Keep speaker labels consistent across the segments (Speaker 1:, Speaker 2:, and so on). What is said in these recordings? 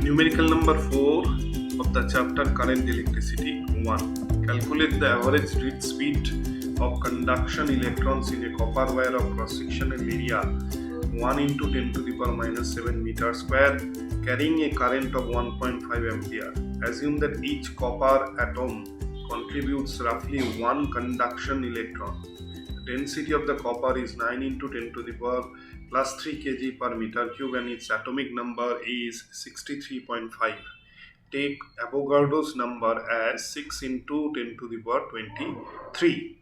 Speaker 1: Numerical number 4 of the chapter Current Electricity 1. Calculate the average drift speed of conduction electrons in a copper wire of cross-sectional area 1 into 10 to the power minus 7 meter square carrying a current of 1.5 ampere. Assume that each copper atom contributes roughly 1 conduction electron. The density of the copper is 9 into 10 to the power plus 3 kg per meter cube and its atomic number is 63.5. Take Avogadro's number as 6 into 10 to the power 23.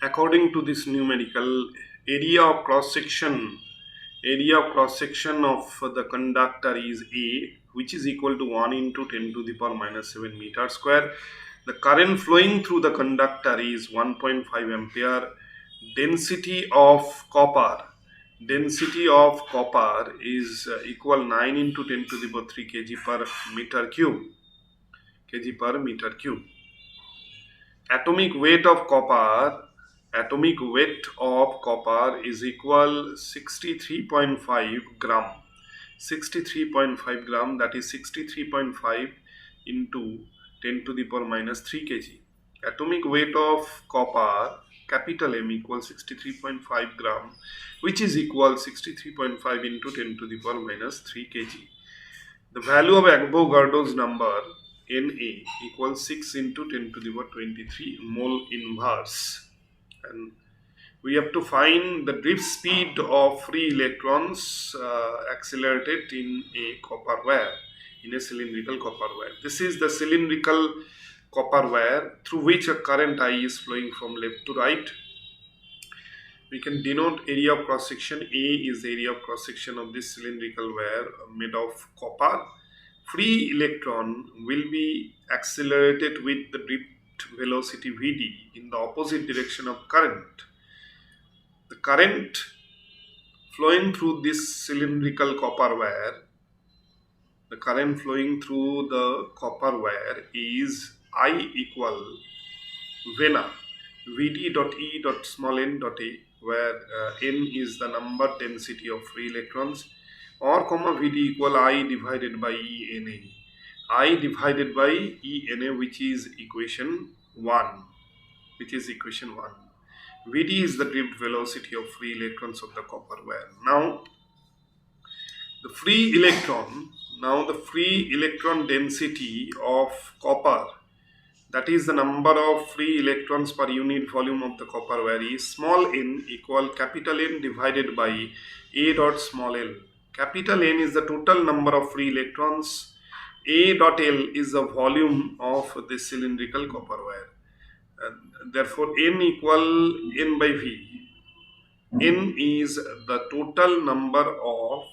Speaker 1: According to this numerical, area of cross section of the conductor is A, which is equal to 1 into 10 to the power minus 7 meter square. The current flowing through the conductor is 1.5 ampere. Density of copper is equal 9 into 10 to the power 3 kg per meter cube. Atomic weight of copper is equal 63.5 gram. 63.5 gram, that is 63.5 into 10 to the power minus 3 kg. Atomic weight of copper, capital M, equals 63.5 gram, which is equal 63.5 into 10 to the power minus 3 kg. The value of Avogadro's number Na equals 6 into 10 to the power 23 mole inverse. And we have to find the drift speed of free electrons accelerated in a copper wire, in a cylindrical copper wire. This is the cylindrical copper wire through which a current I is flowing from left to right. We can denote area of cross section. A is the area of cross section of this cylindrical wire made of copper. Free electron will be accelerated with the drift velocity Vd in the opposite direction of current. The current flowing through this cylindrical copper wire, is I equal Vena Vd dot E dot small n dot A, where n is the number density of free electrons, or Vd equal I divided by Ena. I divided by Ena, which is equation 1. Vd is the drift velocity of free electrons of the copper wire. Now the free electron density of copper, that is the number of free electrons per unit volume of the copper wire, is small n equal capital N divided by A dot small l. Capital N is the total number of free electrons. A dot L is the volume of the cylindrical copper wire. Therefore, N equal N by V. N is the total number of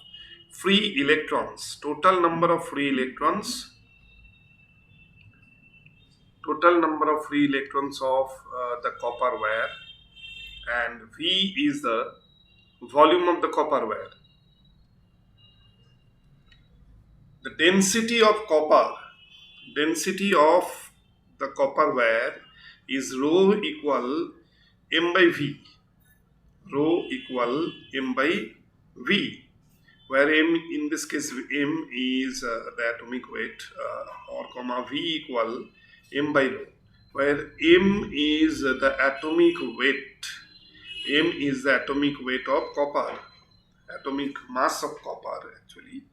Speaker 1: free electrons. Total number of free electrons of the copper wire, and V is the volume of the copper wire. The density of the copper wire is rho equal M by V. Where M, in this case, M is the atomic weight, or V equal M by rho, where M is the atomic weight. M is the atomic weight of copper, atomic mass of copper actually,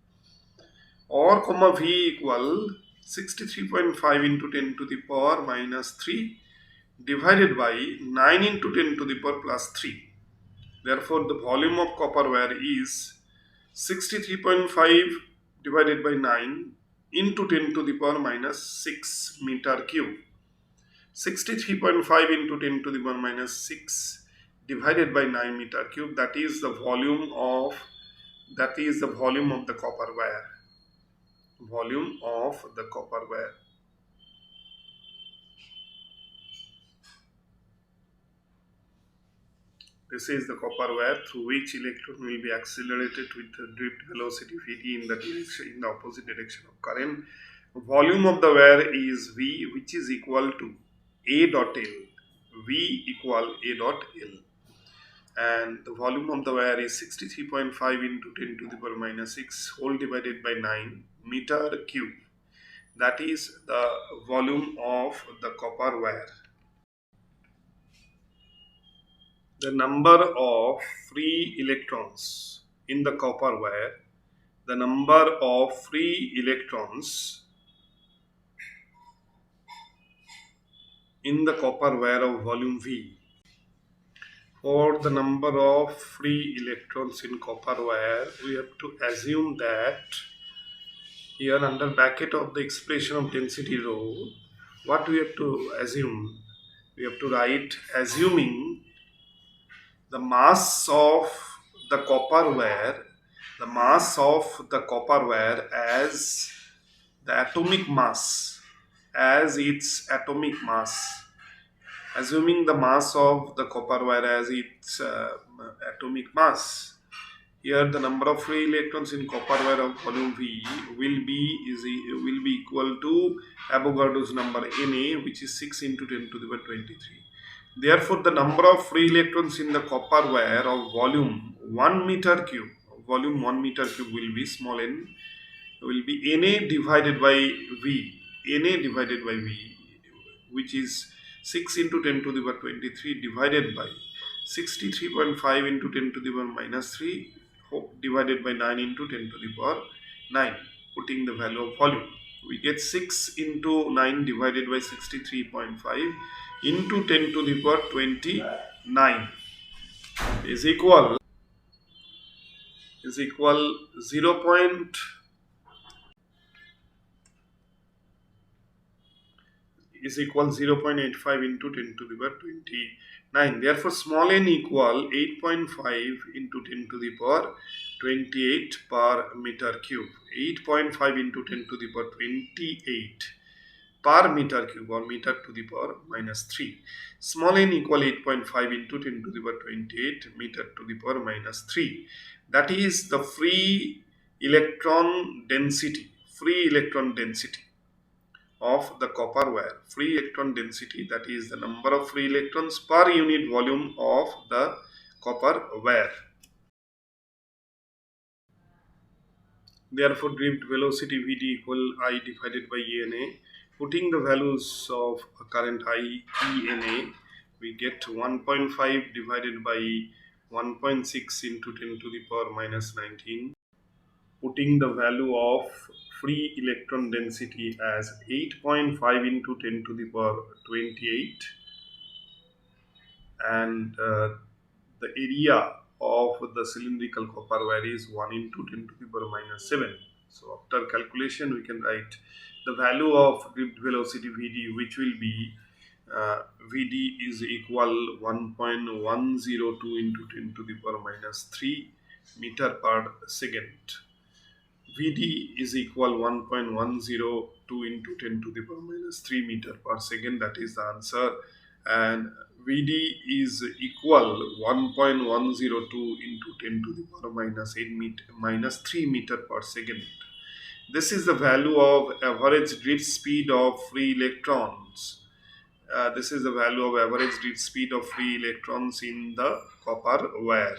Speaker 1: or V equal 63.5 into 10 to the power minus 3 divided by 9 into 10 to the power plus 3. Therefore, the volume of copper wire is 63.5 divided by 9 into 10 to the power minus 6 meter cube. 63.5 into 10 to the power minus 6 divided by 9 meter cube, that is the volume of the copper wire. This is the copper wire through which electron will be accelerated with the drift velocity Vd in the opposite direction of current. Volume of the wire is V, which is equal to A dot L. V equal A dot L. and the volume of the wire is 63.5 into 10 to the power minus 6 whole divided by 9 meter cube. That is the volume of the copper wire. The number of free electrons in the copper wire, the number of free electrons in the copper wire of volume V. For the number of free electrons in copper wire, we have to assume that here under bracket of the expression of density rho, what we have to assume? We have to write assuming the mass of the copper wire, the mass of the copper wire as the atomic mass, as its atomic mass. Assuming the mass of the copper wire as its atomic mass. Here the number of free electrons in copper wire of volume V will be equal to Avogadro's number Na, which is 6 into 10 to the power 23. Therefore, the number of free electrons in the copper wire of volume 1 meter cube, will be small n, will be Na divided by V, which is 6 into 10 to the power 23 divided by 63.5 into 10 to the power minus 3 divided by 9 into 10 to the power 9, putting the value of volume. We get 6 into 9 divided by 63.5 into 10 to the power 29 is equal 0. Is equal 0.85 into 10 to the power 29. Therefore, small n equal 8.5 into 10 to the power 28 per meter cube. 8.5 into 10 to the power 28 per meter cube or meter to the power minus 3. Small n equal 8.5 into 10 to the power 28 meter to the power minus 3. That is the free electron density. Of the copper wire. Free electron density, that is the number of free electrons per unit volume of the copper wire. Therefore, drift velocity Vd equal I divided by ENA. Putting the values of current I, ENA, we get 1.5 divided by 1.6 into 10 to the power minus 19. Putting the value of free electron density as 8.5 into 10 to the power 28, and the area of the cylindrical copper wire is 1 into 10 to the power minus 7. So after calculation we can write the value of drift velocity Vd, which will be Vd is equal 1.102 into 10 to the power minus 3 meter per second. Vd is equal 1.102 into 10 to the power minus 3 meter per second. That is the answer. And Vd is equal 1.102 into 10 to the power minus 3 meter per second. This is the value of average drift speed of free electrons. This is the value of average drift speed of free electrons in the copper wire.